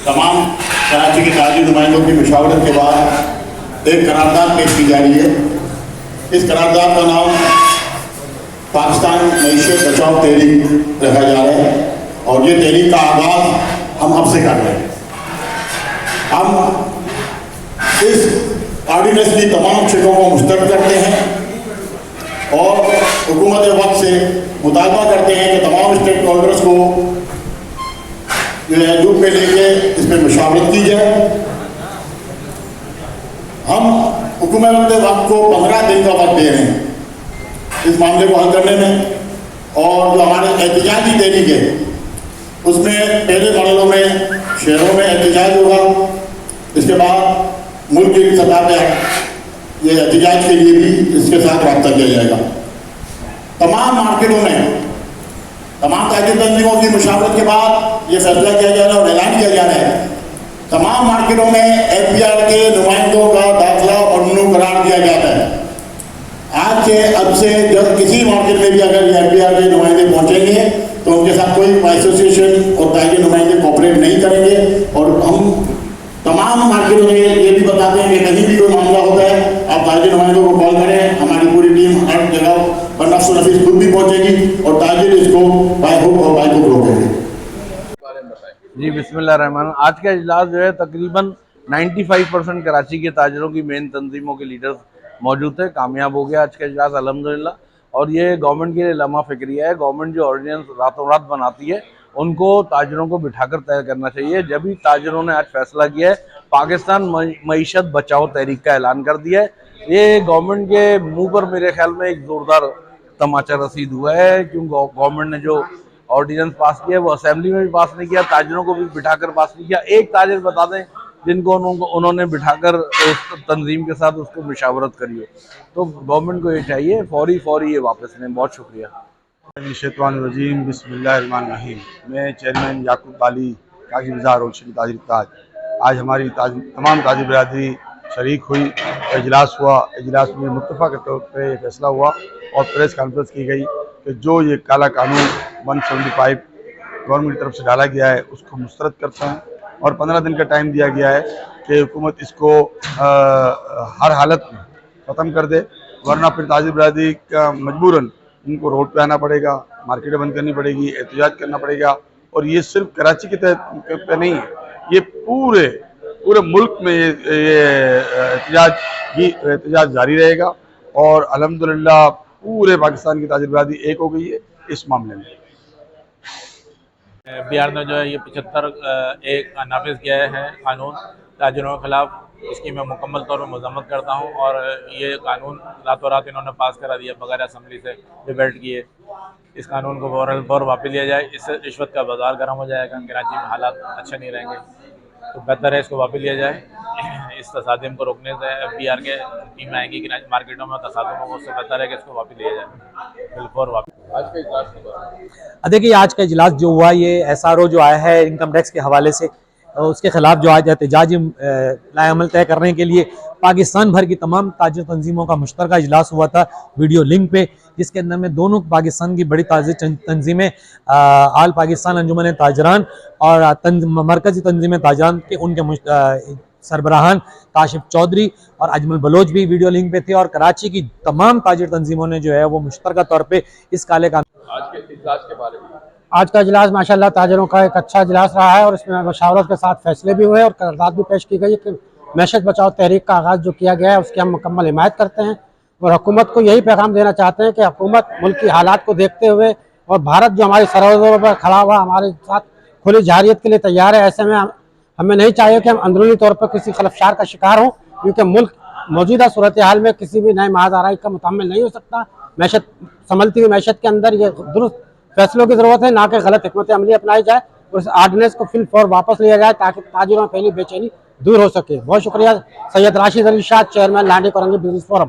तमाम कराची के ताजी नुमाइंदों की मशावरत के बाद एक करारदाद पेश की जा रही है। इस करारदाद का नाम पाकिस्तान मईशत बचाओ तहरीक रखा जा रहा है और ये तहरीक का आगाज़ हम अब से कर रहे हैं। हम इस ऑर्डिनेंस की तमाम शिकों को मुस्तरद करते हैं और हुकूमत वक्त से मुतालबा करते हैं कि तमाम स्टेक होल्डर्स को ग्रुप में लेके इस पर मशावरत की जाए। हम हुकूमत वक्त को 15 दिन का वक्त दे रहे हैं इस मामले को हल करने में और जो हमारे एहतजाजी तहरीक है उसमें पहले मरलों में शहरों में एहतजाज होगा, इसके बाद मुल्क की सतह पर ये एहतजाज के लिए भी इसके साथ रब्ता किया जाएगा। तमाम मार्केटों में तमाम ताजिर तंजीमों की मुशावरत के बाद ये फैसला किया जा रहा है और ऐलान किया जा रहा है तमाम मार्केटों में FBR के नुमाइंदों का दाखिला ममनू करार दिया जाता है। आज से अब से जब किसी मार्केट में भी अगर FBR के नुमाइंदे पहुंचेंगे तो उनके साथ कोई एसोसिएशन और ताजिर नुमाइंदे कोऑपरेट नहीं करेंगे और हम तमाम मार्केटों में ये भी बताते हैं कि कहीं भी कोई मामला होता है आप ताजिर नुमाइंदों को कॉल करें, हमारी पूरी टीम हर जगह पर नफ्सो नफीस खुद भी पहुंचेगी और ताजिर इसको बाय हुक और बाय हुक रोकेंगे। जी बिस्मिल्लाहिर्रहमान। आज का इजलास जो है तकरीबन 95% कराची के ताजिरों की मेन तंजीमों के लीडर्स मौजूद थे, कामयाब हो गया आज का इजलास अल्हम्दुलिल्लाह। और ये गवर्नमेंट के लिए लम्हा फिक्रिया है। गवर्नमेंट जो ऑर्डिनेंस रातों रात बनाती है उनको ताजिरों को बिठाकर तय करना चाहिए। जब भी ताजिरों ने आज फैसला किया है, पाकिस्तान मईशत बचाओ तहरीक का ऐलान कर दिया है। ये गवर्नमेंट के मुंह पर मेरे ख्याल में एक जोरदार तमाचा रसीद हुआ है, क्योंकि गवर्नमेंट ने जो ऑर्डिनेंस पास किया है वो असेंबली में भी पास नहीं किया, ताजिरों को भी बिठाकर पास नहीं किया। एक ताजिर बता दें जिनको उन्होंने बिठाकर उस तंजीम के साथ उसको मुशावरत करी हो। तो गवर्नमेंट को ये चाहिए फौरी ये वापस लें। बहुत शुक्रिया। शैतानिर्रजीम बिस्मिल्लाहिर्रहमानिर्रहीम। मैं चेयरमैन याकूब बाली काजी बाजार और शरीक ताजिर ताज। आज हमारी तमाम ताजिर बरादरी शरीक हुई, इजलास हुआ। इजलास में मुत्तफ़ा के तौर पर फैसला हुआ और प्रेस कॉन्फ्रेंस की गई कि जो ये काला कानून 175 गवर्नमेंट की तरफ से डाला गया है उसको मुस्तरद करते हैं और 15 दिन का टाइम दिया गया है कि हुकूमत इसको हर हालत में ख़त्म कर दे, वरना फिर ताजिर बरादरी का मजबूरन उनको रोड पे आना पड़ेगा, मार्केटें बंद करनी पड़ेगी, एहतजाज करना पड़ेगा। और ये सिर्फ कराची के तहत पे नहीं है, ये पूरे मुल्क में ये एहतजाज जारी रहेगा और अल्हम्दुलिल्लाह पूरे पाकिस्तान की ताजिर बरादरी एक हो गई है इस मामले में। बिहार ने जो है ये 75 एक नाफिज किया है कानून ताजिरों के खिलाफ, इसकी मैं मुकम्मल तौर पर मजम्मत करता हूँ। और ये कानून रातों रात इन्होंने पास करा दिया बगैर असम्बली से डिबेट किए। इस कानून को फौरन वापस लिया जाए, इससे रिश्वत का बाजार गर्म हो जाएगा, कराची में हालात अच्छे नहीं रहेंगे। तो बेहतर है इसको वापस लिया जाए। इस तसादम को रोकने से FBR के टीम आएंगी कि मार्केटों में तसादम होगा, उससे बेहतर है कि इसको वापस लिया जाए बिल्कुल वापस। आज का इजलास देखिए, आज का इजलास जो हुआ ये SRO जो आया है इनकम टैक्स के हवाले से, उसके खिलाफ जो आज एहतजाजी लाएअमल तय करने के लिए पाकिस्तान भर की तमाम ताजिर तंजीमों का मुश्तरका इजलास हुआ था वीडियो लिंक पे, जिसके अंदर में दोनों पाकिस्तान की बड़ी ताजिर तंजीमें आल पाकिस्तान अंजुमन ताजरान और मरकजी तंजीमें ताजरान के उनके सरबराहान काशिफ चौधरी और अजमल बलोच भी वीडियो लिंक पे थे। और कराची की तमाम ताजिर तंजीमों ने जो है वो मुश्तरका तौर पर इस काले कानून आज के इजलास के बारे में आज का इजलास माशाल्लाह ताजिरों का एक अच्छा इजलास रहा है और इसमें मशावरत के साथ फैसले भी हुए और करारदाद भी पेश की गई कि मैशत बचाओ तहरीक का आगाज़ जो किया गया है उसकी हम मुकम्मल हिमायत करते हैं और हुकूमत को यही पैगाम देना चाहते हैं कि हुकूमत मुल्क की हालात को देखते हुए और भारत जो हमारी सरहदों पर खड़ा हुआ हमारे साथ खुली जारियत के लिए तैयार है, ऐसे में हमें नहीं चाहिए कि हम अंदरूनी तौर पर किसी खलफशार का शिकार हों, क्योंकि मुल्क मौजूदा सूरत हाल में किसी भी नए महाज आराई का मुतहम्मिल नहीं हो सकता। मैशत संभलती हुई मैशत के अंदर ये दुरुस्त फैसलों की जरूरत है, ना कि गलत हिकमत अमली अपनाई जाए और इस आर्डिनेंस को फिल फौर वापस लिया जाए ताकि ताजिरों में फैली बेचैनी दूर हो सके। बहुत शुक्रिया। Syed Rashid Ali Shah, chairman Landhi Korangi business forum.